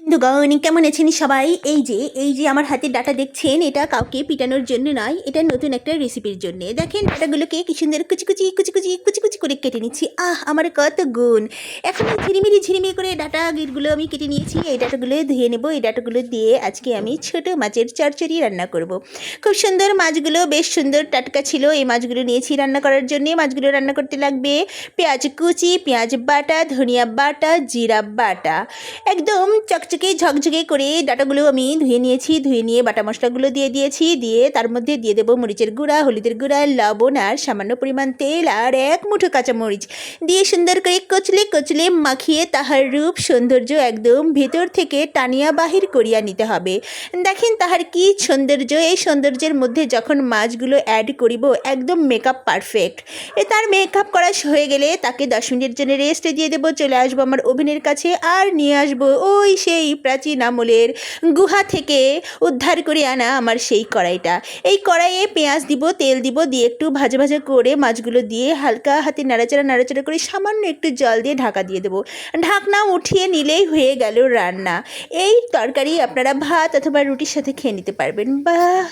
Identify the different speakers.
Speaker 1: বন্ধুগণ কেমন আছেন সবাই? এই যে আমার হাতের ডাটা দেখছেন, এটা কাউকে পিটানোর জন্য নয়, এটা নতুন একটা রেসিপির জন্য। দেখেন ডাটাগুলোকে কি সুন্দর কুচি কুচি কুচি কুচি কুচি কুচি করে কেটে নিচ্ছি। আমার কত গুণ! এখন ঝিরিমিরি ঝিরিমিরি করে ডাটা গিটগুলো আমি কেটে নিয়েছি। এই ডাটাগুলো ধুয়ে নেব। এই ডাটাগুলো দিয়ে আজকে আমি ছোট মাছের চচ্চড়ি রান্না করব। খুব সুন্দর মাছগুলো, বেশ সুন্দর টাটকা ছিল। এই মাছগুলো নিয়েছি রান্না করার জন্যে। মাছগুলো রান্না করতে লাগবে পেঁয়াজ কুচি, পেঁয়াজ বাটা, ধনিয়া বাটা, জিরা বাটা। একদম চকচকে ঝকঝকে করে ডাটাগুলো আমি ধুয়ে নিয়েছি। ধুয়ে নিয়ে বাটা মশলাগুলো দিয়ে দিয়েছি। দিয়ে তার মধ্যে দিয়ে দেবো মরিচের গুঁড়া, হলুদের গুঁড়া, লবণ আর সামান্য পরিমাণ তেল আর এক মুঠো কাঁচামরিচ দিয়ে সুন্দর করে কচলে কচলে মাখিয়ে তাহার রূপ সৌন্দর্য একদম ভেতর থেকে টানিয়া বাহির করিয়া নিতে হবে। দেখেন তাহার কি সৌন্দর্য! এই সৌন্দর্যের মধ্যে যখন মাছগুলো অ্যাড করিব একদম মেকআপ পারফেক্ট। তার মেকআপ করা হয়ে গেলে তাকে 10 মিনিটের জন্য রেস্টে দিয়ে দেবো। চলে আসবো আমার ওভেনের কাছে আর নিয়ে আসবো ওই সেই প্রাচীন আমলের গুহা থেকে উদ্ধার করে আনা আমার সেই কড়াইটা। এই কড়াইয়ে পেঁয়াজ দিব, তেল দিব, দিয়ে একটু ভাজা ভাজা করে মাছগুলো দিয়ে হালকা হাতে নাড়াচাড়া নাড়াচাড়া করে সামান্য একটু জল দিয়ে ঢাকা দিয়ে দেবো। ঢাকনা উঠিয়ে নিলেই হয়ে গেল রান্না। এই তরকারি আপনারা ভাত অথবা রুটির সাথে খেয়ে নিতে পারবেন। বাহ!